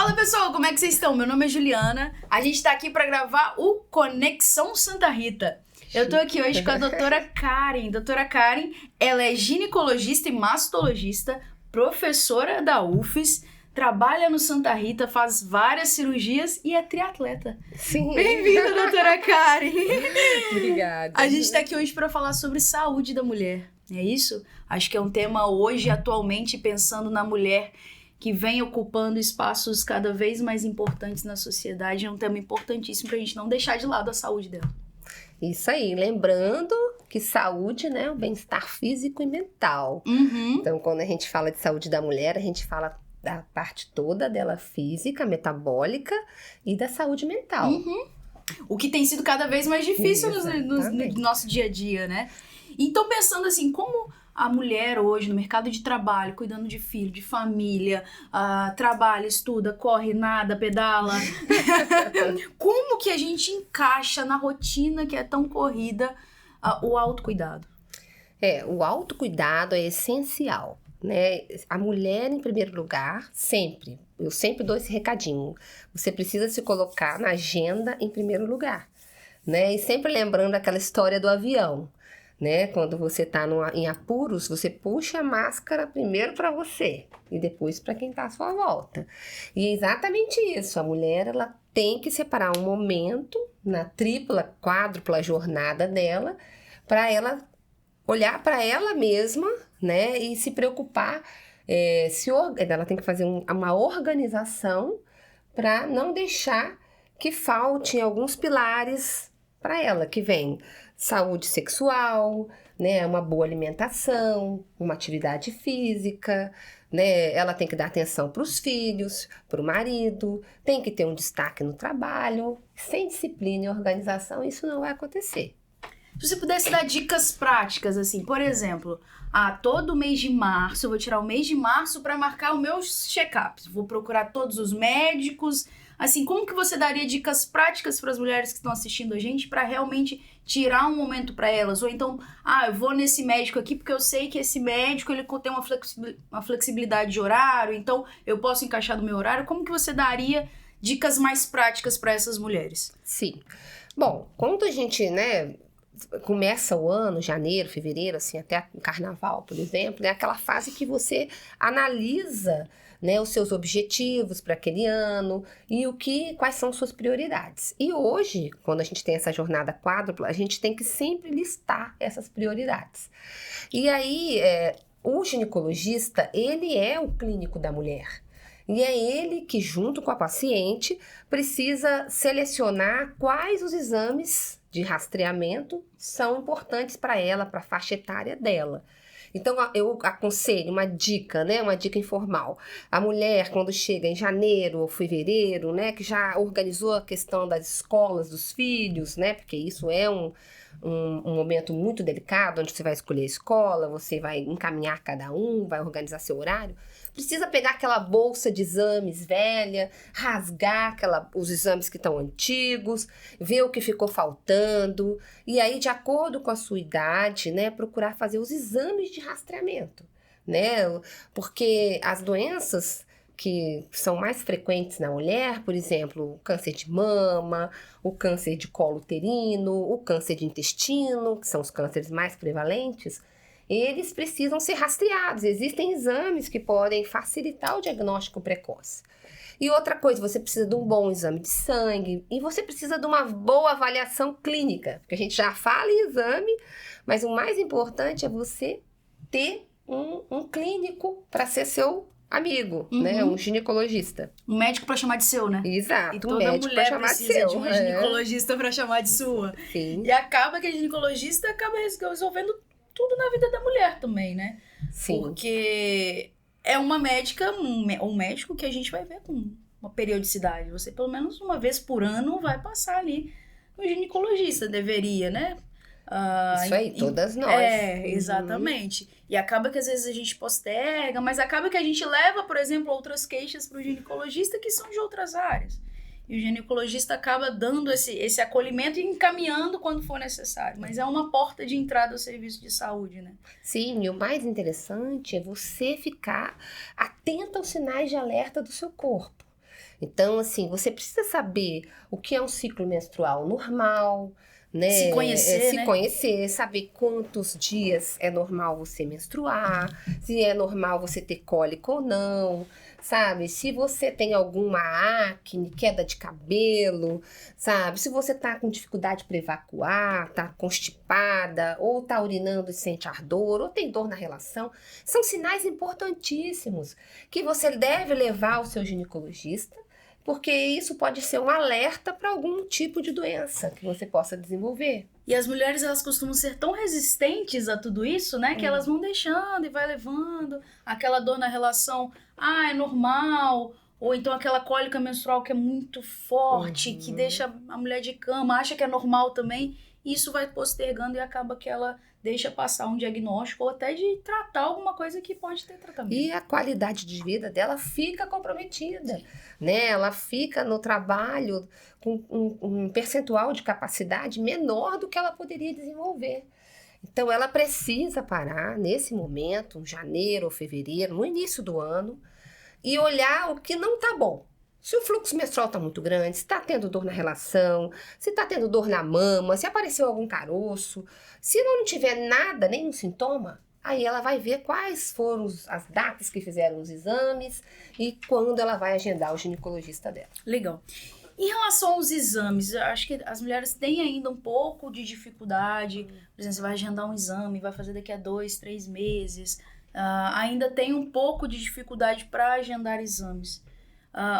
Fala pessoal, como é que vocês estão? Meu nome é Juliana, a gente tá aqui pra gravar o Conexão Santa Rita. Eu tô aqui hoje com a doutora Karen. Doutora Karen, ela é ginecologista e mastologista, professora da UFES, trabalha no Santa Rita, faz várias cirurgias e é triatleta. Sim. Bem-vinda, doutora Karen. Obrigada. A gente tá aqui hoje pra falar sobre saúde da mulher, é isso? Acho que é um tema hoje, atualmente, pensando na mulher que vem ocupando espaços cada vez mais importantes na sociedade. É um tema importantíssimo pra gente não deixar de lado a saúde dela. Isso aí, lembrando que saúde, né, é o bem-estar físico e mental. Então, quando a gente fala de saúde da mulher, a gente fala da parte toda dela física, metabólica e da saúde mental. O que tem sido cada vez mais difícil no nosso dia a dia, né? Então, pensando assim, como a mulher hoje no mercado de trabalho, cuidando de filho, de família, trabalha, estuda, corre, nada, pedala. Como que a gente encaixa na rotina que é tão corrida o autocuidado? O autocuidado é essencial, né? A mulher, em primeiro lugar, sempre. Eu sempre dou esse recadinho. Você precisa se colocar na agenda em primeiro lugar, né? E sempre lembrando aquela história do avião. Né? Quando você está em apuros, você puxa a máscara primeiro para você e depois para quem está à sua volta. E é exatamente isso. A mulher ela tem que separar um momento na tripla, quádrupla jornada dela para ela olhar para ela mesma, né? E se preocupar. Ela tem que fazer uma organização para não deixar que faltem alguns pilares para ela, que vem saúde sexual, né, uma boa alimentação, uma atividade física, né, ela tem que dar atenção para os filhos, para o marido, tem que ter um destaque no trabalho. Sem disciplina e organização, isso não vai acontecer. Se você pudesse dar dicas práticas, assim, por exemplo, todo mês de março, eu vou tirar o mês de março para marcar os meus check-ups, vou procurar todos os médicos. Assim, como que você daria dicas práticas para as mulheres que estão assistindo a gente para realmente tirar um momento para elas? Ou então, eu vou nesse médico aqui porque eu sei que esse médico ele tem uma flexibilidade de horário, então eu posso encaixar no meu horário. Como que você daria dicas mais práticas para essas mulheres? Sim. Bom, quando a gente, né, começa o ano, janeiro, fevereiro, assim, até o carnaval, por exemplo, é aquela fase que você analisa, né, os seus objetivos para aquele ano e quais são suas prioridades. E hoje, quando a gente tem essa jornada quádrupla, a gente tem que sempre listar essas prioridades. E aí, o ginecologista, ele é o clínico da mulher. E é ele que, junto com a paciente, precisa selecionar quais os exames de rastreamento são importantes para ela, para a faixa etária dela. Então, eu aconselho uma dica, né? Uma dica informal. A mulher, quando chega em janeiro ou fevereiro, né? Que já organizou a questão das escolas dos filhos, né? Porque isso é um momento muito delicado, onde você vai escolher a escola, você vai encaminhar cada um, vai organizar seu horário. Precisa pegar aquela bolsa de exames velha, rasgar os exames que estão antigos, ver o que ficou faltando, e aí, de acordo com a sua idade, né, procurar fazer os exames de rastreamento, né? Porque as doenças que são mais frequentes na mulher, por exemplo, o câncer de mama, o câncer de colo uterino, o câncer de intestino, que são os cânceres mais prevalentes, eles precisam ser rastreados. Existem exames que podem facilitar o diagnóstico precoce. E outra coisa, você precisa de um bom exame de sangue e você precisa de uma boa avaliação clínica, porque a gente já fala em exame, mas o mais importante é você ter um clínico para ser seu amigo, né? Um ginecologista. Um médico para chamar de seu, né? Exato, e toda médico para chamar de seu. De uma ginecologista para chamar de sua. Sim. E acaba que a ginecologista acaba resolvendo tudo na vida da mulher também, né? Sim. Porque é uma médica, um médico que a gente vai ver com uma periodicidade. Você, pelo menos uma vez por ano, vai passar ali no ginecologista, deveria, né? Isso aí, todas nós. Exatamente. E acaba que às vezes a gente posterga, mas acaba que a gente leva, por exemplo, outras queixas para o ginecologista que são de outras áreas. E o ginecologista acaba dando esse acolhimento e encaminhando quando for necessário. Mas é uma porta de entrada ao serviço de saúde, né? Sim, e o mais interessante é você ficar atento aos sinais de alerta do seu corpo. Então, assim, você precisa saber o que é um ciclo menstrual normal, né? Se conhecer, Se né? conhecer, saber quantos dias é normal você menstruar, se é normal você ter cólica ou não, sabe? Se você tem alguma acne, queda de cabelo, sabe? Se você tá com dificuldade para evacuar, tá constipada, ou tá urinando e sente ardor, ou tem dor na relação, são sinais importantíssimos que você deve levar ao seu ginecologista, porque isso pode ser um alerta para algum tipo de doença que você possa desenvolver. E as mulheres, elas costumam ser tão resistentes a tudo isso, né? Que elas vão deixando e vai levando. Aquela dor na relação, é normal. Ou então aquela cólica menstrual que é muito forte, que deixa a mulher de cama, acha que é normal também. E isso vai postergando e acaba que ela deixa passar um diagnóstico ou até de tratar alguma coisa que pode ter tratamento. E a qualidade de vida dela fica comprometida, né? Ela fica no trabalho com um percentual de capacidade menor do que ela poderia desenvolver. Então, ela precisa parar nesse momento, em janeiro ou fevereiro, no início do ano, e olhar o que não está bom. Se o fluxo menstrual está muito grande, se está tendo dor na relação, se está tendo dor na mama, se apareceu algum caroço, se não tiver nada, nenhum sintoma, aí ela vai ver quais foram as datas que fizeram os exames e quando ela vai agendar o ginecologista dela. Legal. Em relação aos exames, eu acho que as mulheres têm ainda um pouco de dificuldade. Por exemplo, você vai agendar um exame, vai fazer daqui a 2, 3 meses. Ainda tem um pouco de dificuldade para agendar exames.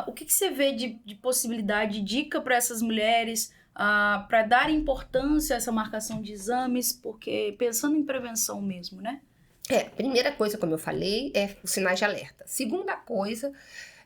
O que você vê de possibilidade, de dica para essas mulheres, para dar importância a essa marcação de exames? Porque pensando em prevenção mesmo, né? Primeira coisa, como eu falei, é os sinais de alerta. Segunda coisa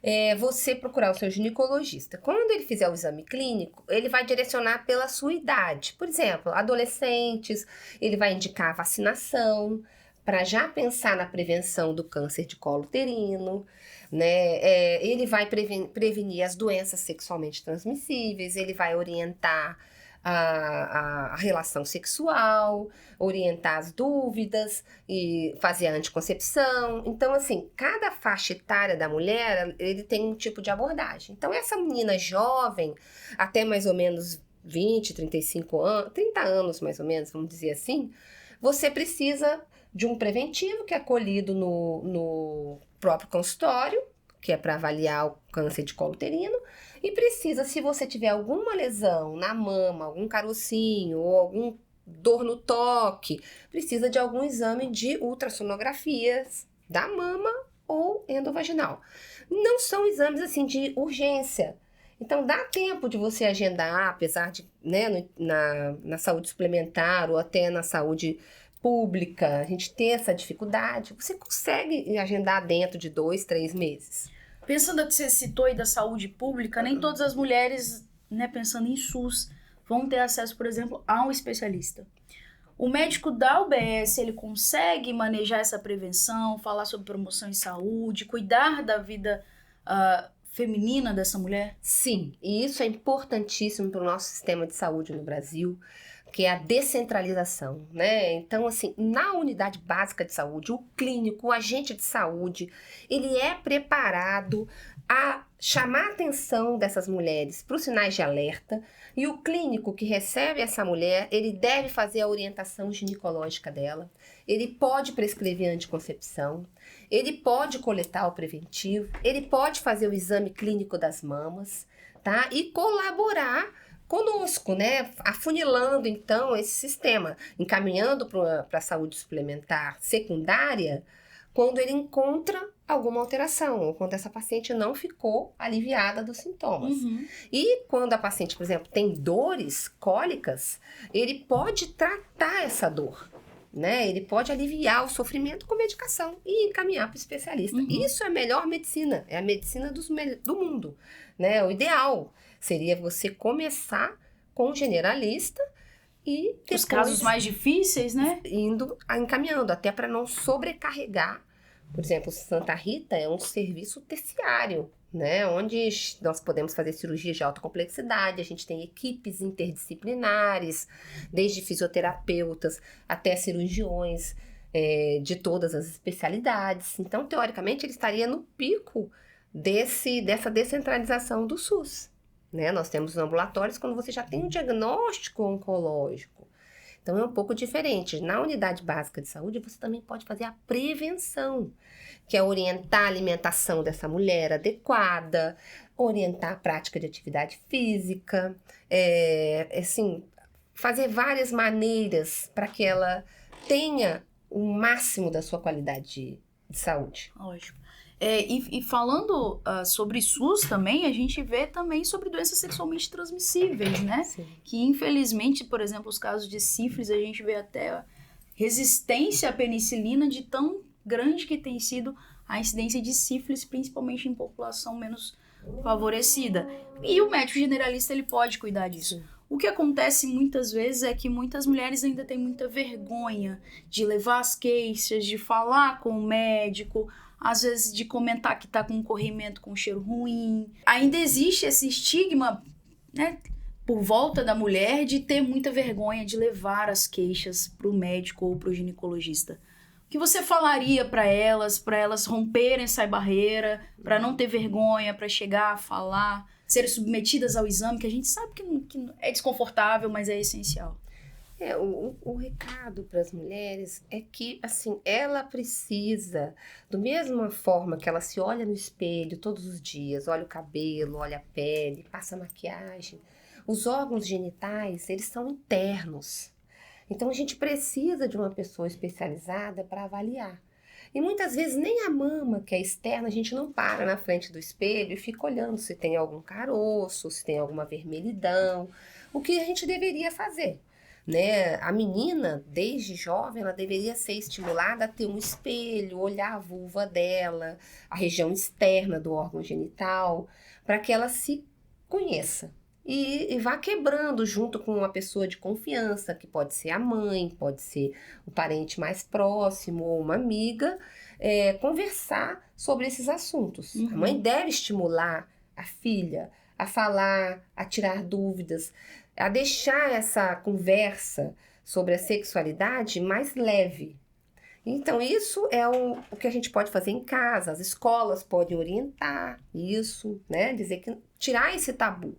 é você procurar o seu ginecologista. Quando ele fizer o exame clínico, ele vai direcionar pela sua idade. Por exemplo, adolescentes, ele vai indicar a vacinação, para já pensar na prevenção do câncer de colo uterino, né? Ele vai prevenir as doenças sexualmente transmissíveis, ele vai orientar a relação sexual, orientar as dúvidas e fazer a anticoncepção. Então, assim, cada faixa etária da mulher, ele tem um tipo de abordagem. Então, essa menina jovem, até mais ou menos 20, 35 anos, 30 anos mais ou menos, vamos dizer assim, você precisa de um preventivo que é colhido no próprio consultório, que é para avaliar o câncer de colo uterino, e precisa, se você tiver alguma lesão na mama, algum carocinho ou algum dor no toque, precisa de algum exame de ultrassonografias da mama ou endovaginal. Não são exames assim de urgência. Então, dá tempo de você agendar, apesar de, né, na saúde suplementar ou até na saúde pública, a gente ter essa dificuldade, você consegue agendar dentro de 2, 3 meses. Pensando que você citou aí da saúde pública, nem todas as mulheres, né, pensando em SUS, vão ter acesso, por exemplo, a um especialista. O médico da UBS, ele consegue manejar essa prevenção, falar sobre promoção em saúde, cuidar da vida feminina dessa mulher? Sim, e isso é importantíssimo para o nosso sistema de saúde no Brasil, que é a descentralização, né? Então, assim, na unidade básica de saúde, o clínico, o agente de saúde, ele é preparado a chamar a atenção dessas mulheres para os sinais de alerta, e o clínico que recebe essa mulher, ele deve fazer a orientação ginecológica dela, ele pode prescrever anticoncepção, ele pode coletar o preventivo, ele pode fazer o exame clínico das mamas, tá? E colaborar conosco, né? Afunilando, então, esse sistema, encaminhando para a saúde suplementar secundária, quando ele encontra alguma alteração, ou quando essa paciente não ficou aliviada dos sintomas. E quando a paciente, por exemplo, tem dores cólicas, ele pode tratar essa dor, né? Ele pode aliviar o sofrimento com medicação e encaminhar para o especialista. Isso é a melhor medicina, é a medicina do mundo, né? O ideal seria você começar com um generalista e depois, os casos mais difíceis, né? Encaminhando, até para não sobrecarregar. Por exemplo, Santa Rita é um serviço terciário, né? Onde nós podemos fazer cirurgias de alta complexidade, a gente tem equipes interdisciplinares, desde fisioterapeutas até cirurgiões de todas as especialidades. Então, teoricamente, ele estaria no pico dessa descentralização do SUS, né? Nós temos os ambulatórios quando você já tem um diagnóstico oncológico. Então, é um pouco diferente. Na unidade básica de saúde, você também pode fazer a prevenção, que é orientar a alimentação dessa mulher adequada, orientar a prática de atividade física, assim, fazer várias maneiras para que ela tenha o máximo da sua qualidade de saúde. Lógico. E falando sobre SUS também, a gente vê também sobre doenças sexualmente transmissíveis, né? Sim. Que infelizmente, por exemplo, os casos de sífilis, a gente vê até resistência à penicilina de tão grande que tem sido a incidência de sífilis, principalmente em população menos favorecida. E o médico generalista, ele pode cuidar disso. Sim. O que acontece muitas vezes é que muitas mulheres ainda têm muita vergonha de levar as queixas, de falar com o médico, às vezes de comentar que tá com um corrimento com cheiro ruim. Ainda existe esse estigma, né, por volta da mulher de ter muita vergonha de levar as queixas pro médico ou pro ginecologista. O que você falaria para elas romperem essa barreira, para não ter vergonha, para chegar a falar, serem submetidas ao exame, que a gente sabe que é desconfortável, mas é essencial? O recado para as mulheres é que, assim, ela precisa, da mesma forma que ela se olha no espelho todos os dias, olha o cabelo, olha a pele, passa maquiagem, os órgãos genitais, eles são internos. Então, a gente precisa de uma pessoa especializada para avaliar. E muitas vezes nem a mama, que é externa, a gente não para na frente do espelho e fica olhando se tem algum caroço, se tem alguma vermelhidão, o que a gente deveria fazer. Né? A menina, desde jovem, ela deveria ser estimulada a ter um espelho, olhar a vulva dela, a região externa do órgão genital, para que ela se conheça. E vá quebrando junto com uma pessoa de confiança, que pode ser a mãe, pode ser o parente mais próximo ou uma amiga, conversar sobre esses assuntos. Uhum. A mãe deve estimular a filha a falar, a tirar dúvidas, a deixar essa conversa sobre a sexualidade mais leve. Então, isso é o que a gente pode fazer em casa. As escolas podem orientar isso, né? Dizer que tirar esse tabu.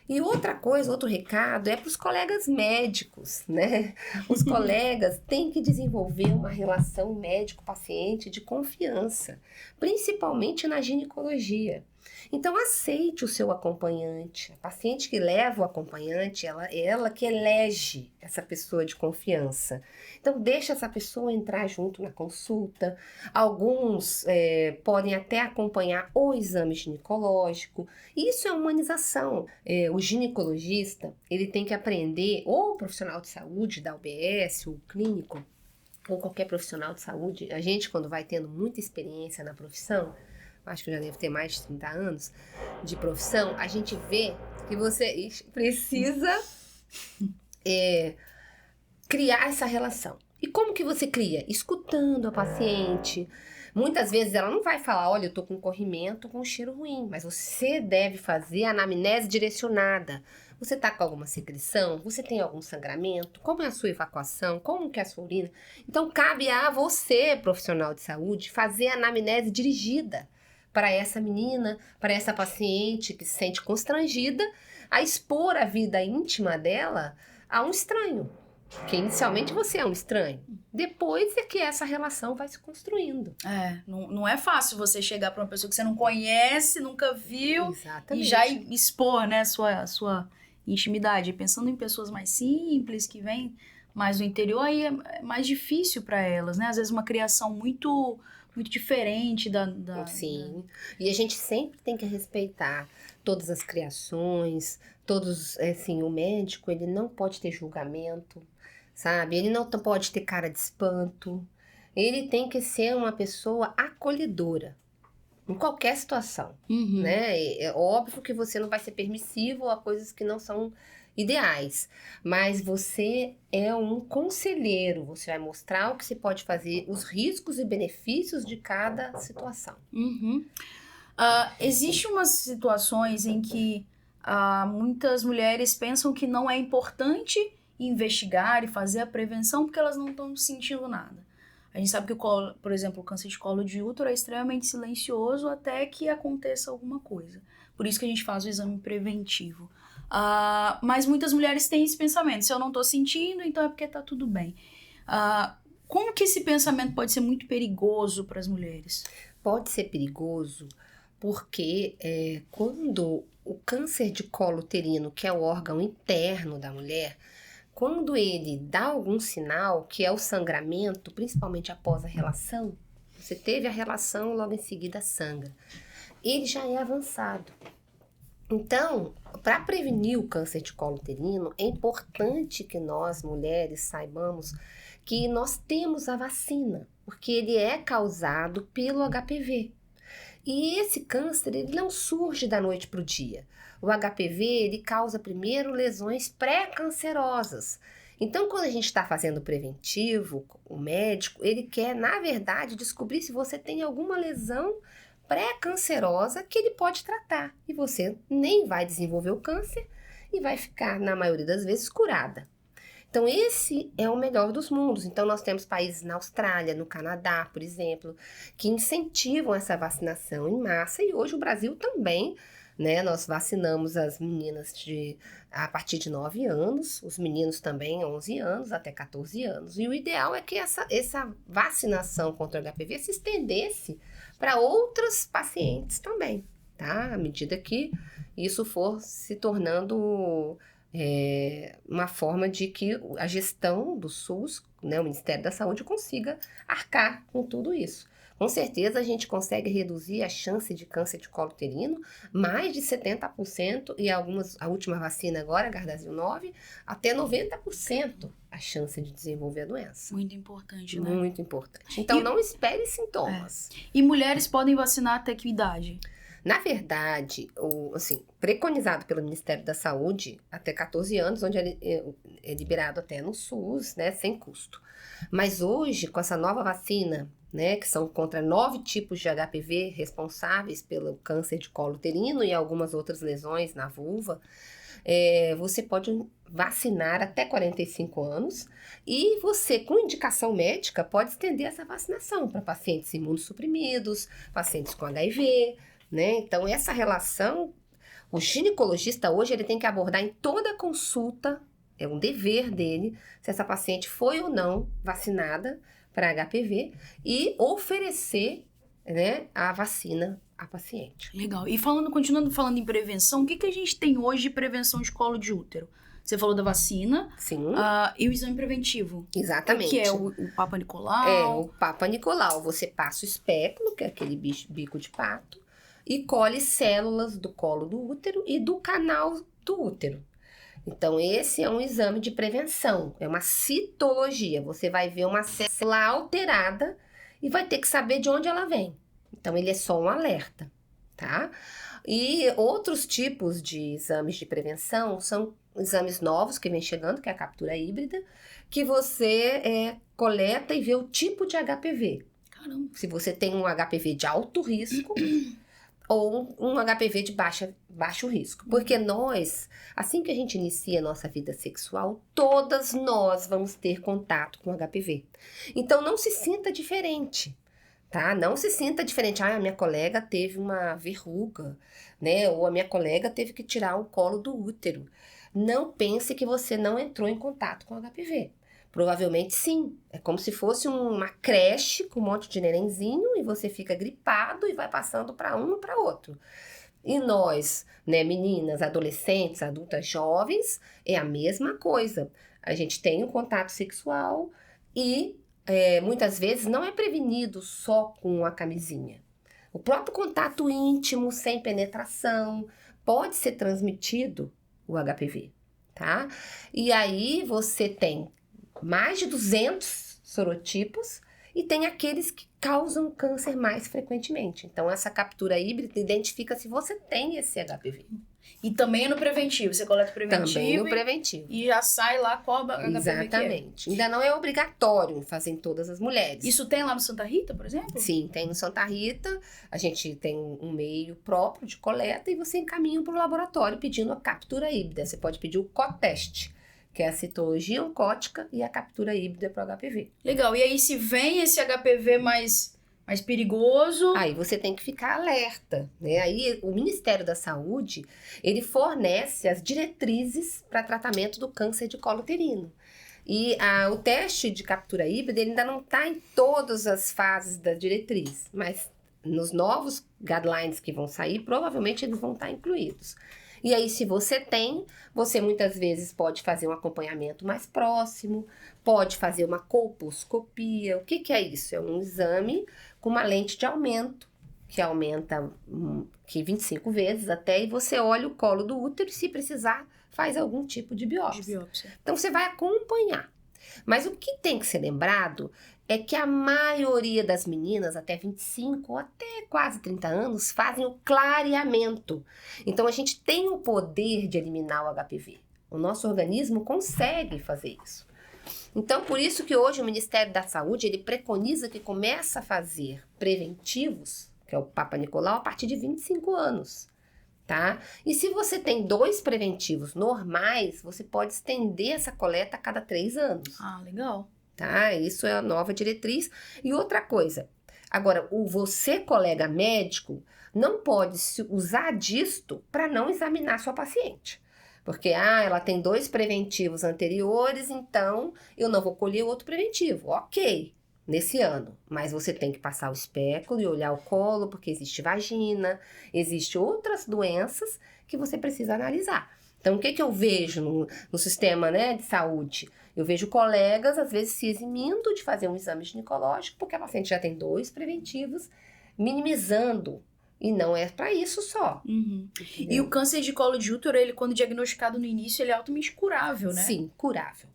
E outra coisa, outro recado é para os colegas médicos, né? Os colegas têm que desenvolver uma relação médico-paciente de confiança, principalmente na ginecologia. Então, aceite o seu acompanhante. A paciente que leva o acompanhante, ela que elege essa pessoa de confiança. Então, deixa essa pessoa entrar junto na consulta. Alguns podem até acompanhar o exame ginecológico. Isso é humanização. O ginecologista, ele tem que aprender, ou o profissional de saúde da UBS, o clínico, ou qualquer profissional de saúde. A gente, quando vai tendo muita experiência na profissão, acho que eu já devo ter mais de 30 anos de profissão, a gente vê que você precisa criar essa relação. E como que você cria? Escutando a paciente. Muitas vezes ela não vai falar, olha, eu tô com corrimento, com cheiro ruim, mas você deve fazer a anamnese direcionada. Você tá com alguma secreção? Você tem algum sangramento? Como é a sua evacuação? Como que é a sua urina? Então, cabe a você, profissional de saúde, fazer a anamnese dirigida para essa menina, para essa paciente que se sente constrangida a expor a vida íntima dela a um estranho. Porque inicialmente você é um estranho. Depois é que essa relação vai se construindo. Não é fácil você chegar para uma pessoa que você não conhece, nunca viu. Exatamente. E já expor, né, a sua intimidade. Pensando em pessoas mais simples, que vêm mais do interior, aí é mais difícil para elas, né? Às vezes uma criação muito diferente da... Sim, e a gente sempre tem que respeitar todas as criações, assim, o médico, ele não pode ter julgamento, sabe? Ele não pode ter cara de espanto, ele tem que ser uma pessoa acolhedora, em qualquer situação, Uhum. né? É óbvio que você não vai ser permissivo a coisas que não são ideais, mas você é um conselheiro, você vai mostrar o que você pode fazer, os riscos e benefícios de cada situação. Uhum. Existem umas situações em que muitas mulheres pensam que não é importante investigar e fazer a prevenção porque elas não estão sentindo nada. A gente sabe que, por exemplo, o câncer de colo de útero é extremamente silencioso até que aconteça alguma coisa. Por isso que a gente faz o exame preventivo. Mas muitas mulheres têm esse pensamento. Se eu não tô sentindo, então é porque tá tudo bem. Como que esse pensamento pode ser muito perigoso para as mulheres? Pode ser perigoso porque quando o câncer de colo uterino, que é o órgão interno da mulher, quando ele dá algum sinal, que é o sangramento, principalmente após a relação, você teve a relação, logo em seguida sangra, ele já é avançado. Então, para prevenir o câncer de colo uterino, é importante que nós, mulheres, saibamos que nós temos a vacina, porque ele é causado pelo HPV. E esse câncer, ele não surge da noite para o dia. O HPV, ele causa primeiro lesões pré-cancerosas. Então, quando a gente está fazendo preventivo, o médico, ele quer, na verdade, descobrir se você tem alguma lesão pré-cancerosa que ele pode tratar. E você nem vai desenvolver o câncer e vai ficar, na maioria das vezes, curada. Então, esse é o melhor dos mundos. Então, nós temos países na Austrália, no Canadá, por exemplo, que incentivam essa vacinação em massa. E hoje o Brasil também, né? Nós vacinamos as meninas a partir de 9 anos, os meninos também 11 anos, até 14 anos. E o ideal é que essa vacinação contra o HPV se estendesse para outras pacientes também, tá? À medida que isso for se tornando uma forma de que a gestão do SUS, né, o Ministério da Saúde, consiga arcar com tudo isso. Com certeza a gente consegue reduzir a chance de câncer de colo uterino mais de 70% e a última vacina agora, Gardasil 9, até 90% a chance de desenvolver a doença. Muito importante, né? Muito importante. Então não espere sintomas. E mulheres podem vacinar até que idade? Na verdade, preconizado pelo Ministério da Saúde, até 14 anos, onde é liberado até no SUS, né, sem custo. Mas hoje, com essa nova vacina, né, que são contra 9 tipos de HPV responsáveis pelo câncer de colo uterino e algumas outras lesões na vulva, você pode vacinar até 45 anos e você, com indicação médica, pode estender essa vacinação para pacientes imunossuprimidos, pacientes com HIV, né? Então, essa relação, o ginecologista hoje ele tem que abordar em toda consulta, é um dever dele, se essa paciente foi ou não vacinada para HPV e oferecer, né, a vacina à paciente. Legal. E continuando falando em prevenção, o que a gente tem hoje de prevenção de colo de útero? Você falou da vacina. Sim. E o exame preventivo. Exatamente. O que é o Papa Nicolau? O Papa Nicolau. Você passa o espéculo, que é aquele bico de pato, e colhe células do colo do útero e do canal do útero. Então, esse é um exame de prevenção, é uma citologia. Você vai ver uma célula alterada e vai ter que saber de onde ela vem. Então, ele é só um alerta, tá? E outros tipos de exames de prevenção são exames novos que vem chegando, que é a captura híbrida, que você coleta e vê o tipo de HPV. Caramba. Se você tem um HPV de alto risco ou um HPV de baixo risco. Porque nós, assim que a gente inicia a nossa vida sexual, todas nós vamos ter contato com HPV. Então, não se sinta diferente, tá? Não se sinta diferente. A minha colega teve uma verruga, né? Ou a minha colega teve que tirar o colo do útero. Não pense que você não entrou em contato com HPV. Provavelmente sim. É como se fosse uma creche com um monte de nenenzinho e você fica gripado e vai passando para um e para outro. E nós, né, meninas, adolescentes, adultas, jovens, é a mesma coisa. A gente tem um contato sexual e muitas vezes não é prevenido só com a camisinha. O próprio contato íntimo, sem penetração, pode ser transmitido o HPV, tá? E aí você tem mais de 200 sorotipos e tem aqueles que causam câncer mais frequentemente. Então, essa captura híbrida identifica se você tem esse HPV. E também é no preventivo, você coleta o preventivo. Também no preventivo. E já sai lá qual HPV Exatamente. que é. Ainda não é obrigatório fazer em todas as mulheres. Isso tem lá no Santa Rita, por exemplo? Sim, tem no Santa Rita. A gente tem um meio próprio de coleta e você encaminha para o laboratório pedindo a captura híbrida. Você pode pedir o coteste, que é a citologia oncótica e a captura híbrida para o HPV. Legal. E aí, se vem esse HPV mais perigoso... Aí você tem que ficar alerta, né? Aí o Ministério da Saúde, ele fornece as diretrizes para tratamento do câncer de colo uterino. E o teste de captura híbrida ele ainda não está em todas as fases da diretriz, mas nos novos guidelines que vão sair, provavelmente eles vão estar incluídos. E aí, se você tem, você muitas vezes pode fazer um acompanhamento mais próximo, pode fazer uma colposcopia. O que é isso? É um exame com uma lente de aumento, que aumenta 25 vezes até, e você olha o colo do útero e, se precisar, faz algum tipo de biópsia. Então, você vai acompanhar. Mas o que tem que ser lembrado é que a maioria das meninas, até 25 ou até quase 30 anos, fazem o clareamento. Então, a gente tem o poder de eliminar o HPV. O nosso organismo consegue fazer isso. Então, por isso que hoje o Ministério da Saúde, ele preconiza que começa a fazer preventivos, que é o Papa Nicolau, a partir de 25 anos. Tá? E se você tem 2 preventivos normais, você pode estender essa coleta a cada 3 anos. Ah, legal. Tá? Isso é a nova diretriz. E outra coisa, agora, você, colega médico, não pode se usar disto para não examinar sua paciente. Porque, ela tem 2 preventivos anteriores, então eu não vou colher outro preventivo. Ok, nesse ano. Mas você tem que passar o espéculo e olhar o colo, porque existe vagina, existe outras doenças que você precisa analisar. Então, o que eu vejo no sistema, né, de saúde? Eu vejo colegas, às vezes, se eximindo de fazer um exame ginecológico, porque a paciente já tem 2 preventivos, minimizando. E não é para isso só. Uhum. E o câncer de colo de útero, ele, quando diagnosticado no início, ele é altamente curável, né? Sim, curável.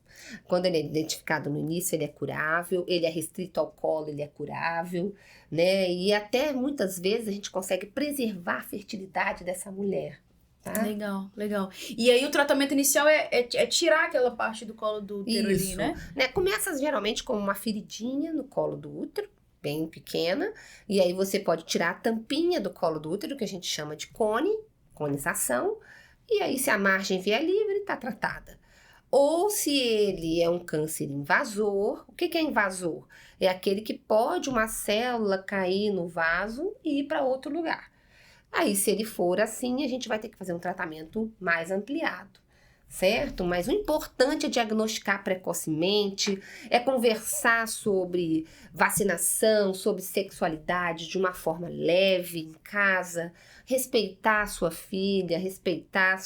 Quando ele é identificado no início, ele é curável, ele é restrito ao colo, ele é curável, né? E até muitas vezes a gente consegue preservar a fertilidade dessa mulher. Tá? Legal, legal. E aí o tratamento inicial é tirar aquela parte do colo do útero ali, né? Começa geralmente com uma feridinha no colo do útero, bem pequena, e aí você pode tirar a tampinha do colo do útero, que a gente chama de conização, e aí se a margem vier livre, está tratada. Ou se ele é um câncer invasor, o que é invasor? É aquele que pode uma célula cair no vaso e ir para outro lugar. Aí, se ele for assim, a gente vai ter que fazer um tratamento mais ampliado, certo? Mas o importante é diagnosticar precocemente, é conversar sobre vacinação, sobre sexualidade de uma forma leve em casa, respeitar a sua filha, respeitar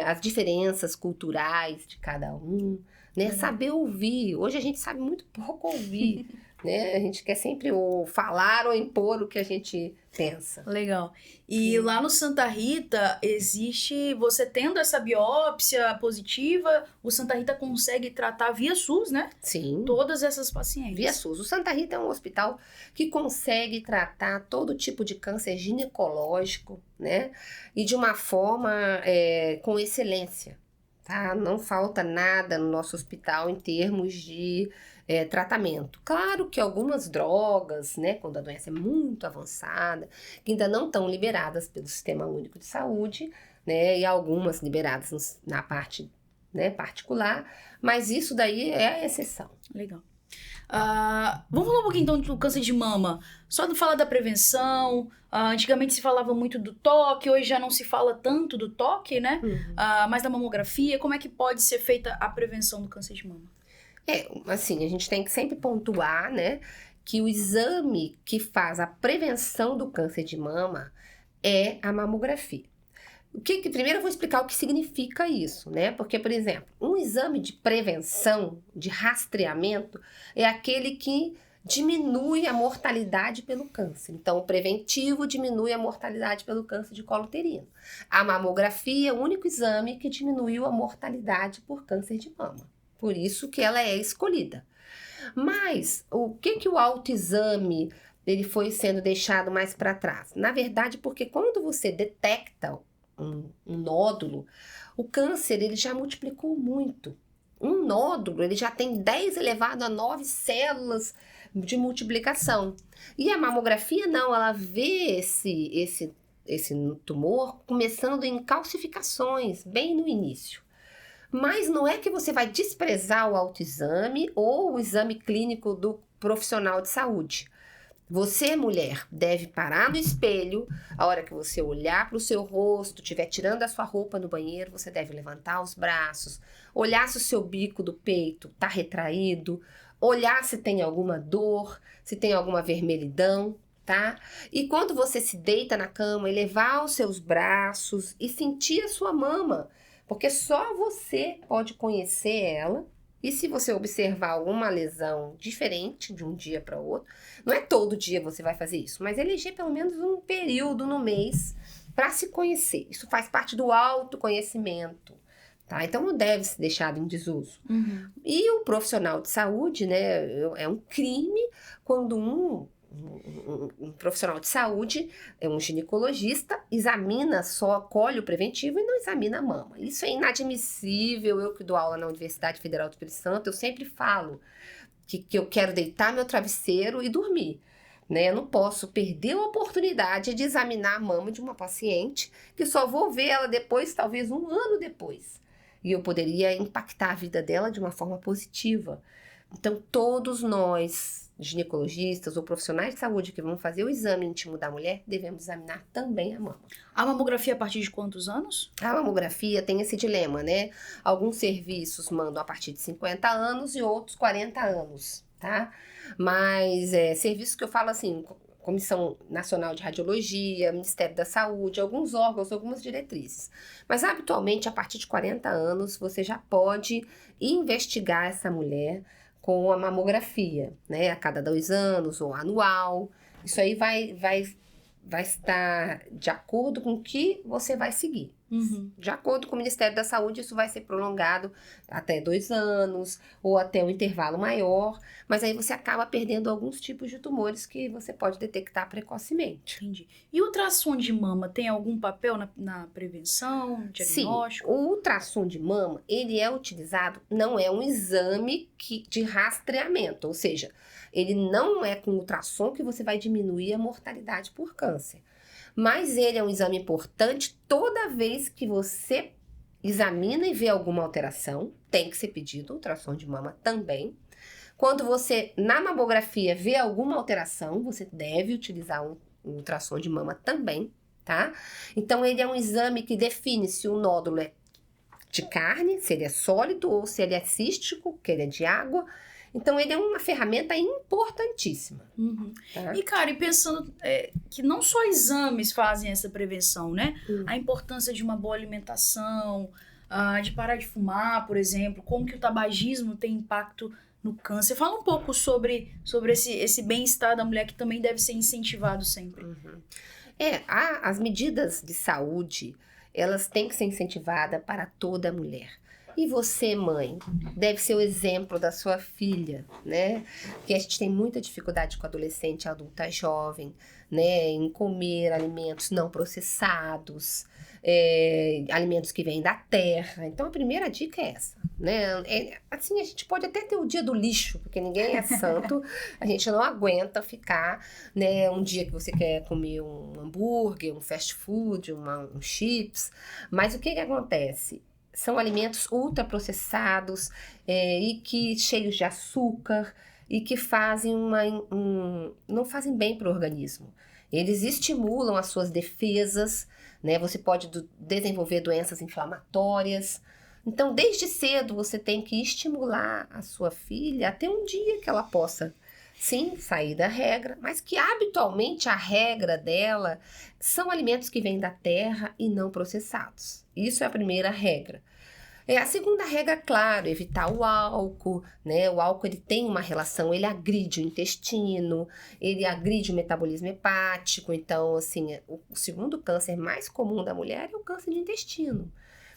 as diferenças culturais de cada um, né? Saber ouvir. Hoje a gente sabe muito pouco ouvir. Né? A gente quer sempre ou falar ou impor o que a gente pensa. Legal. E lá no Santa Rita, existe, você tendo essa biópsia positiva, o Santa Rita consegue tratar via SUS, né? Sim. Todas essas pacientes. Via SUS. O Santa Rita é um hospital que consegue tratar todo tipo de câncer ginecológico, né? E de uma forma com excelência. Tá? Não falta nada no nosso hospital em termos de tratamento. Claro que algumas drogas, né, quando a doença é muito avançada, que ainda não estão liberadas pelo Sistema Único de Saúde, né, e algumas liberadas na parte, né, particular, mas isso daí é a exceção. Legal. Vamos falar um pouquinho então do câncer de mama. Só de falar da prevenção. Antigamente se falava muito do toque, hoje já não se fala tanto do toque, né? Mas da mamografia. Como é que pode ser feita a prevenção do câncer de mama? Assim, a gente tem que sempre pontuar, né, que o exame que faz a prevenção do câncer de mama é a mamografia. Primeiro eu vou explicar o que significa isso, né? Porque, por exemplo, um exame de prevenção, de rastreamento, é aquele que diminui a mortalidade pelo câncer. Então, o preventivo diminui a mortalidade pelo câncer de colo uterino. A mamografia é o único exame que diminuiu a mortalidade por câncer de mama. Por isso que ela é escolhida. Mas, o que o autoexame ele foi sendo deixado mais para trás? Na verdade, porque quando você detecta um nódulo, o câncer ele já multiplicou muito. Um nódulo ele já tem 10 elevado a 9 células de multiplicação. E a mamografia não, ela vê esse tumor começando em calcificações, bem no início. Mas não é que você vai desprezar o autoexame ou o exame clínico do profissional de saúde. Você, mulher, deve parar no espelho, a hora que você olhar para o seu rosto, estiver tirando a sua roupa no banheiro, você deve levantar os braços, olhar se o seu bico do peito está retraído, olhar se tem alguma dor, se tem alguma vermelhidão, tá? E quando você se deita na cama, elevar os seus braços e sentir a sua mama, porque só você pode conhecer ela. E se você observar alguma lesão diferente de um dia para outro, não é todo dia você vai fazer isso, mas eleger pelo menos um período no mês para se conhecer. Isso faz parte do autoconhecimento, tá? Então não deve ser deixado em desuso. E o profissional de saúde, né, é um crime quando um profissional de saúde, um ginecologista, examina só, colhe o preventivo e não examina a mama. Isso é inadmissível. Eu que dou aula na Universidade Federal do Espírito Santo, eu sempre falo que eu quero deitar meu travesseiro e dormir. Né? Eu não posso perder a oportunidade de examinar a mama de uma paciente que só vou ver ela depois, talvez um ano depois. E eu poderia impactar a vida dela de uma forma positiva. Então, todos nós, ginecologistas ou profissionais de saúde que vão fazer o exame íntimo da mulher, devemos examinar também a mama. A mamografia a partir de quantos anos? A mamografia tem esse dilema, né? Alguns serviços mandam a partir de 50 anos e outros 40 anos, tá? Mas serviços que eu falo assim, Comissão Nacional de Radiologia, Ministério da Saúde, alguns órgãos, algumas diretrizes. Mas habitualmente, a partir de 40 anos, você já pode investigar essa mulher com a mamografia, né? A cada 2 anos ou anual. Isso aí vai estar de acordo com o que você vai seguir. De acordo com o Ministério da Saúde, isso vai ser prolongado até 2 anos ou até um intervalo maior, mas aí você acaba perdendo alguns tipos de tumores que você pode detectar precocemente. Entendi. E o ultrassom de mama tem algum papel na prevenção, diagnóstico? Sim, o ultrassom de mama, ele é utilizado, não é um exame de rastreamento, ou seja, ele não é com ultrassom que você vai diminuir a mortalidade por câncer. Mas ele é um exame importante toda vez que você examina e vê alguma alteração, tem que ser pedido ultrassom de mama também. Quando você, na mamografia, vê alguma alteração, você deve utilizar um ultrassom de mama também, tá? Então, ele é um exame que define se o nódulo é de carne, se ele é sólido ou se ele é cístico, que ele é de água. Então, ele é uma ferramenta importantíssima. Tá? E, cara, e pensando que não só exames fazem essa prevenção, né? A importância de uma boa alimentação, de parar de fumar, por exemplo, como que o tabagismo tem impacto no câncer. Fala um pouco sobre esse bem-estar da mulher que também deve ser incentivado sempre. As medidas de saúde, elas têm que ser incentivadas para toda mulher. E você, mãe, deve ser o exemplo da sua filha, né? Porque a gente tem muita dificuldade com adolescente, adulta, jovem, né? Em comer alimentos não processados, alimentos que vêm da terra. Então, a primeira dica é essa, né? Assim, a gente pode até ter o dia do lixo, porque ninguém é santo. A gente não aguenta ficar, né? Um dia que você quer comer um hambúrguer, um fast food, um chips. Mas o que acontece? São alimentos ultraprocessados e que cheios de açúcar e que fazem não fazem bem para o organismo. Eles estimulam as suas defesas, né? Você pode desenvolver doenças inflamatórias. Então, desde cedo, você tem que estimular a sua filha até um dia que ela possa, sim, sair da regra, mas que habitualmente a regra dela são alimentos que vêm da terra e não processados. Isso é a primeira regra. A segunda regra, claro, evitar o álcool, né? O álcool, ele tem uma relação, ele agride o intestino, ele agride o metabolismo hepático. Então, assim, o segundo câncer mais comum da mulher é o câncer de intestino.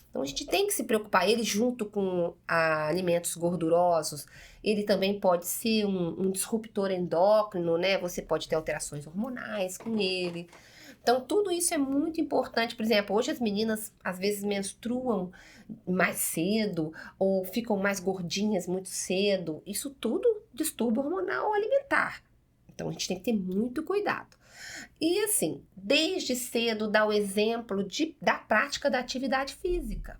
Então, a gente tem que se preocupar. Ele, junto com alimentos gordurosos, ele também pode ser um disruptor endócrino, né? Você pode ter alterações hormonais com ele. Então, tudo isso é muito importante. Por exemplo, hoje as meninas, às vezes, menstruam mais cedo ou ficam mais gordinhas muito cedo. Isso tudo distúrbio hormonal alimentar. Então, a gente tem que ter muito cuidado. E, assim, desde cedo, dá o exemplo da prática da atividade física.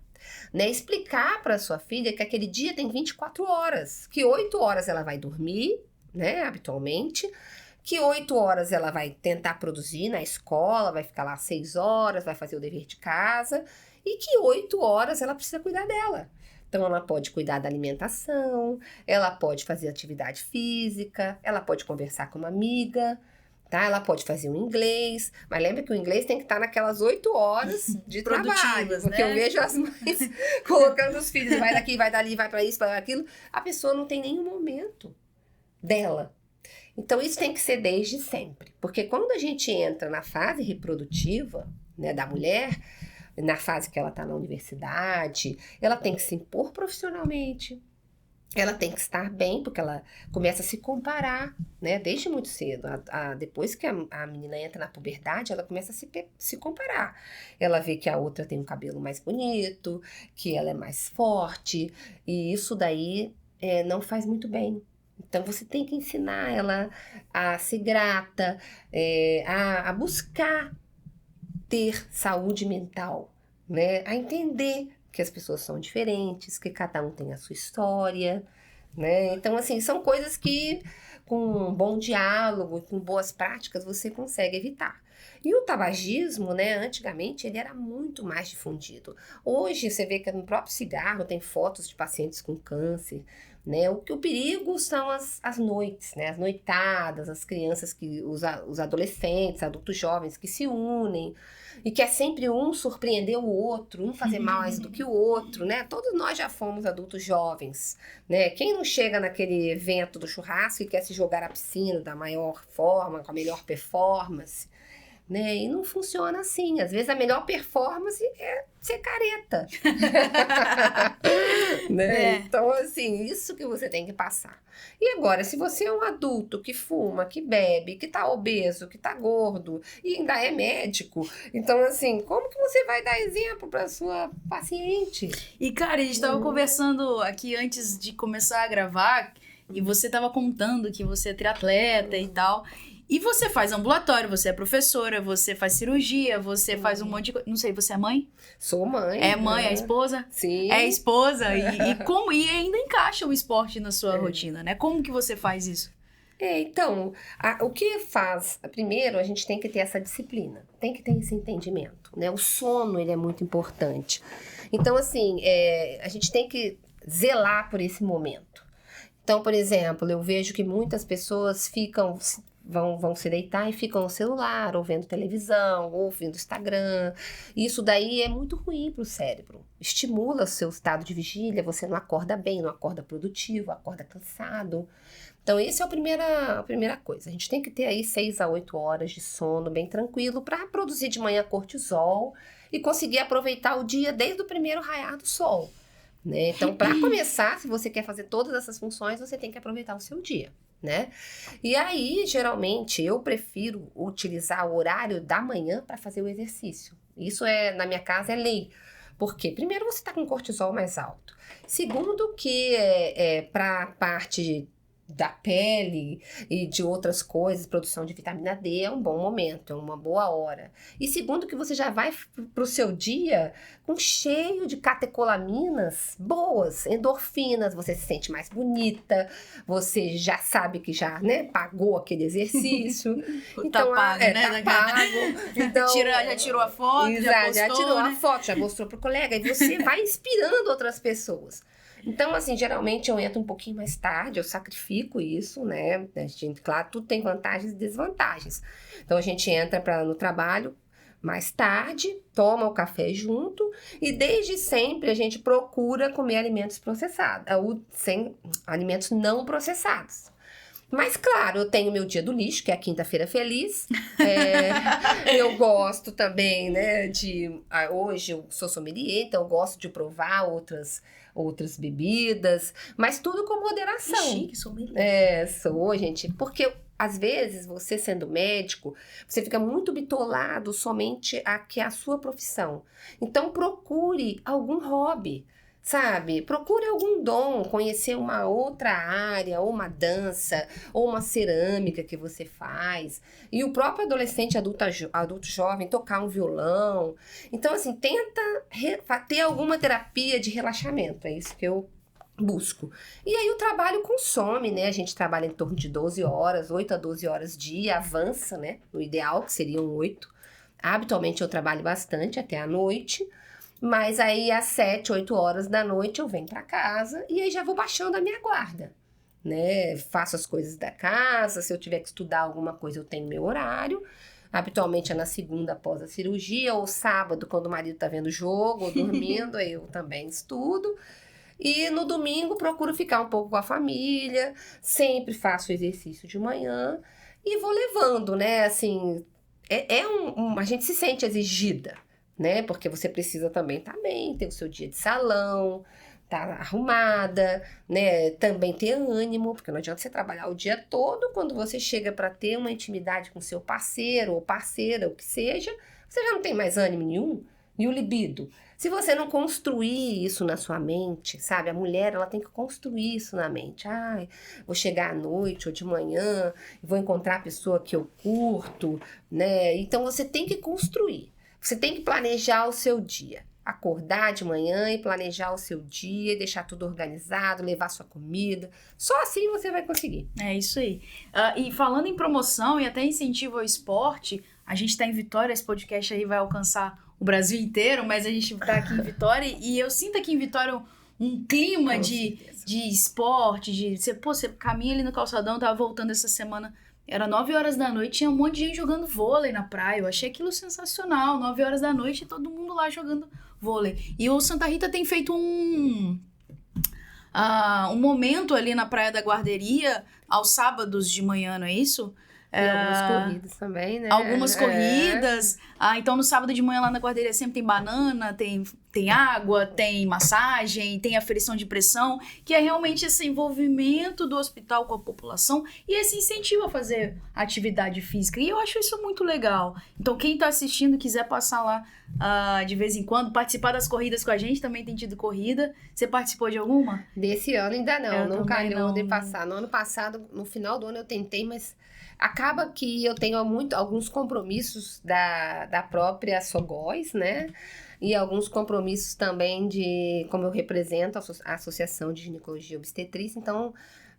né? Explicar para sua filha que aquele dia tem 24 horas, que 8 horas ela vai dormir, né, habitualmente, que 8 horas ela vai tentar produzir na escola, vai ficar lá 6 horas, vai fazer o dever de casa, e que 8 horas ela precisa cuidar dela. Então, ela pode cuidar da alimentação, ela pode fazer atividade física, ela pode conversar com uma amiga, tá? Ela pode fazer um inglês, mas lembra que o inglês tem que estar naquelas 8 horas de trabalho, porque eu vejo as mães colocando os filhos, vai daqui, vai dali, vai para isso, vai para aquilo, a pessoa não tem nenhum momento dela. Então, isso tem que ser desde sempre, porque quando a gente entra na fase reprodutiva, né, da mulher, na fase que ela está na universidade, ela tem que se impor profissionalmente, ela tem que estar bem, porque ela começa a se comparar, né, desde muito cedo. Depois que a menina entra na puberdade, ela começa a se comparar. Ela vê que a outra tem um cabelo mais bonito, que ela é mais forte, e isso daí não faz muito bem. Então, você tem que ensinar ela a ser grata, a buscar ter saúde mental, né? A entender que as pessoas são diferentes, que cada um tem a sua história, né? Então, assim, são coisas que com um bom diálogo, com boas práticas, você consegue evitar. E o tabagismo, né, antigamente, ele era muito mais difundido. Hoje, você vê que no próprio cigarro tem fotos de pacientes com câncer, né? O perigo são as noites, né? As noitadas, as crianças, os adolescentes, adultos jovens que se unem e que é sempre um surpreender o outro, um fazer mais do que o outro, né? Todos nós já fomos adultos jovens, né? Quem não chega naquele evento do churrasco e quer se jogar à piscina da maior forma, com a melhor performance, né? E não funciona assim. Às vezes a melhor performance é ser careta. Né? Então, assim, isso que você tem que passar. E agora, se você é um adulto que fuma, que bebe, que tá obeso, que tá gordo e ainda é médico, então, assim, como que você vai dar exemplo para sua paciente? E, cara, a gente tava conversando aqui antes de começar a gravar e você tava contando que você é triatleta e tal. E você faz ambulatório, você é professora, você faz cirurgia, você faz um monte de coisa. Não sei, você é mãe? Sou mãe. É mãe, é esposa? Sim. É esposa. E ainda encaixa o esporte na sua rotina, né? Como que você faz isso? Então, o que faz? Primeiro, a gente tem que ter essa disciplina, tem que ter esse entendimento, né? O sono, ele é muito importante. Então, assim, a gente tem que zelar por esse momento. Então, por exemplo, eu vejo que muitas pessoas vão se deitar e ficam no celular, ou vendo televisão, ou vendo Instagram. Isso daí é muito ruim para o cérebro. Estimula o seu estado de vigília, você não acorda bem, não acorda produtivo, acorda cansado. Então, essa é a primeira coisa. A gente tem que ter aí 6 a 8 horas de sono bem tranquilo para produzir de manhã cortisol e conseguir aproveitar o dia desde o primeiro raiar do sol, né? Então, para começar, se você quer fazer todas essas funções, você tem que aproveitar o seu dia, né? E aí, geralmente, eu prefiro utilizar o horário da manhã para fazer o exercício. Isso na minha casa é lei. Porque, primeiro, você está com cortisol mais alto. Segundo, que para a parte da pele e de outras coisas, produção de vitamina D é um bom momento, é uma boa hora. E segundo, que você já vai para o seu dia cheio de catecolaminas boas, endorfinas, você se sente mais bonita, você já sabe que já, né, pagou aquele exercício. Então, tá pago, né? Tá pago. Então, já tirou a foto, já postou, já tirou né? a foto, já mostrou pro colega, e você vai inspirando outras pessoas. Então, assim, geralmente eu entro um pouquinho mais tarde, eu sacrifico isso, né? Claro, tudo tem vantagens e desvantagens. Então, a gente entra no trabalho mais tarde, toma o café junto e desde sempre a gente procura comer alimentos processados, alimentos não processados. Mas, claro, eu tenho meu dia do lixo, que é a quinta-feira feliz. Eu gosto também, né, hoje eu sou sommelier, então eu gosto de provar outras bebidas, mas tudo com moderação. Que chique, sommelier. Sou, gente, porque às vezes você sendo médico, você fica muito bitolado somente a que é a sua profissão. Então procure algum hobby, sabe? Procure algum dom, conhecer uma outra área, ou uma dança, ou uma cerâmica que você faz. E o próprio adolescente, adulto jovem, tocar um violão. Então, assim, tenta ter alguma terapia de relaxamento. É isso que eu busco. E aí o trabalho consome, né? A gente trabalha em torno de 12 horas, 8 a 12 horas dia, avança, né? O ideal, que seriam 8. Habitualmente eu trabalho bastante até a noite. Mas aí, às 7, 8 horas da noite, eu venho para casa e aí já vou baixando a minha guarda, né? Faço as coisas da casa, se eu tiver que estudar alguma coisa, eu tenho meu horário. Habitualmente é na segunda após a cirurgia, ou sábado, quando o marido tá vendo jogo, ou dormindo, aí eu também estudo. E no domingo, procuro ficar um pouco com a família, sempre faço exercício de manhã e vou levando, né? Assim, a gente se sente exigida, né? Porque você precisa também estar bem, ter o seu dia de salão, estar arrumada, né? Também ter ânimo, porque não adianta você trabalhar o dia todo, quando você chega para ter uma intimidade com seu parceiro ou parceira, o que seja, você já não tem mais ânimo nenhum. E o libido? Se você não construir isso na sua mente, sabe? A mulher, ela tem que construir isso na mente. Ai, vou chegar à noite ou de manhã, vou encontrar a pessoa que eu curto, né? Então, você tem que construir. Você tem que planejar o seu dia. Acordar de manhã e planejar o seu dia, deixar tudo organizado, levar sua comida. Só assim você vai conseguir. É isso aí. E falando em promoção e até incentivo ao esporte, a gente tá em Vitória, esse podcast aí vai alcançar o Brasil inteiro, mas a gente tá aqui em Vitória e eu sinto aqui em Vitória um clima de esporte, você caminha ali no calçadão, tava voltando essa semana, era 9 horas da noite, tinha um monte de gente jogando vôlei na praia, eu achei aquilo sensacional, 9 horas da noite, todo mundo lá jogando vôlei. E o Santa Rita tem feito um momento ali na Praia da Guarderia, aos sábados de manhã, não é isso? E algumas corridas também, né? Algumas corridas. Então, no sábado de manhã lá na guarderia sempre tem banana, tem água, tem massagem, tem aferição de pressão, que é realmente esse envolvimento do hospital com a população e esse incentivo a fazer atividade física. E eu acho isso muito legal. Então, quem tá assistindo quiser passar lá de vez em quando, participar das corridas com a gente, também tem tido corrida. Você participou de alguma? Desse ano ainda não, não calhou de passar. passar. No ano passado, no final do ano eu tentei, mas acaba que eu tenho alguns compromissos da própria Sogós, né? E alguns compromissos também como eu represento a Associação de Ginecologia e Obstetrícia, então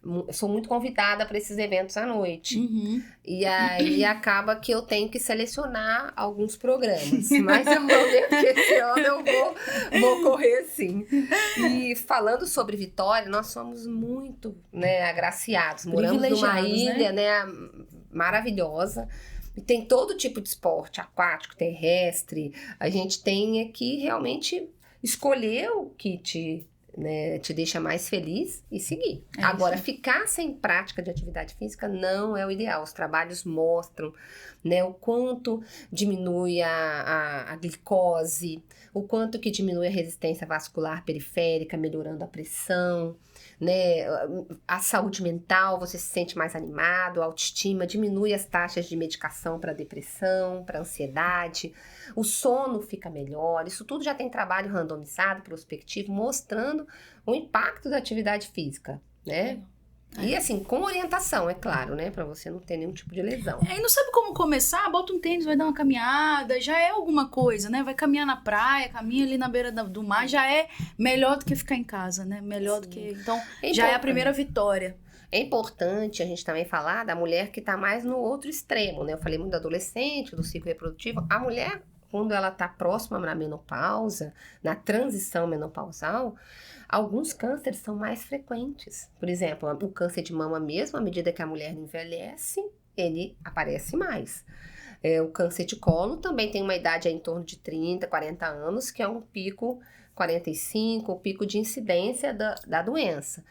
eu sou muito convidada para esses eventos à noite. Uhum. E aí acaba que eu tenho que selecionar alguns programas. Mas eu vou ver que esse ano eu vou correr sim. E falando sobre Vitória, nós somos muito, né, agraciados. Moramos numa ilha, né, maravilhosa. E tem todo tipo de esporte, aquático, terrestre. A gente tem que realmente escolher o que te deixa mais feliz e seguir. Agora, ficar sem prática de atividade física não é o ideal. Os trabalhos mostram, né, o quanto diminui a glicose, o quanto que diminui a resistência vascular periférica, melhorando a pressão, né, a saúde mental, você se sente mais animado, a autoestima, diminui as taxas de medicação para depressão, para ansiedade, o sono fica melhor. Isso tudo já tem trabalho randomizado, prospectivo, mostrando o impacto da atividade física, né? E assim, com orientação, é claro, né? Pra você não ter nenhum tipo de lesão. E não sabe como começar? Bota um tênis, vai dar uma caminhada, já é alguma coisa, né? Vai caminhar na praia, caminha ali na beira do mar, já é melhor do que ficar em casa, né? Melhor do que... Então, já é a primeira vitória. É importante a gente também falar da mulher que tá mais no outro extremo, né? Eu falei muito do adolescente, do ciclo reprodutivo. A mulher, quando ela tá próxima na menopausa, na transição menopausal, alguns cânceres são mais frequentes. Por exemplo, o câncer de mama mesmo, à medida que a mulher envelhece, ele aparece mais. O câncer de colo também tem uma idade em torno de 30, 40 anos, que é um pico 45, o pico de incidência da doença.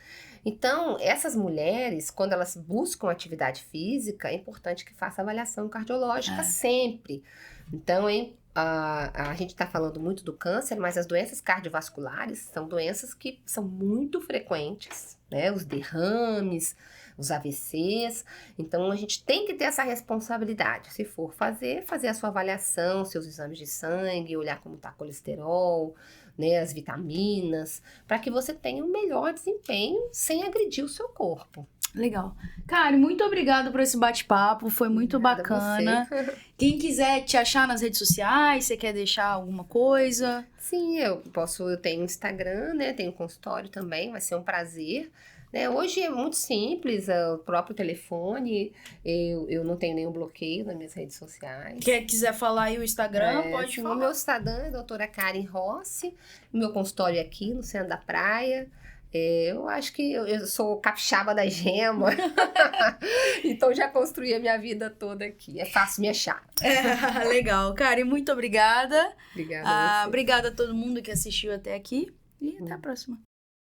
Então, essas mulheres, quando elas buscam atividade física, é importante que faça avaliação cardiológica sempre. Então, a gente está falando muito do câncer, mas as doenças cardiovasculares são doenças que são muito frequentes, né? Os derrames, os AVCs. Então, a gente tem que ter essa responsabilidade. Se for fazer a sua avaliação, seus exames de sangue, olhar como está o colesterol, né, as vitaminas, para que você tenha um melhor desempenho sem agredir o seu corpo. Legal. Karen, muito obrigada por esse bate-papo, foi muito bacana. Quem quiser te achar nas redes sociais, você quer deixar alguma coisa? Sim, eu tenho Instagram, né, tenho consultório também, vai ser um prazer. Né, hoje é muito simples, o próprio telefone, eu não tenho nenhum bloqueio nas minhas redes sociais. Quem quiser falar aí o Instagram, pode falar. O meu Instagram é doutora Karen Rossi, o meu consultório é aqui no centro da praia. Eu acho que eu sou capixaba da gema, então já construí a minha vida toda aqui, é fácil me achar. Legal, Karen, muito obrigada. Obrigada a você. Obrigada a todo mundo que assistiu até aqui e até a próxima.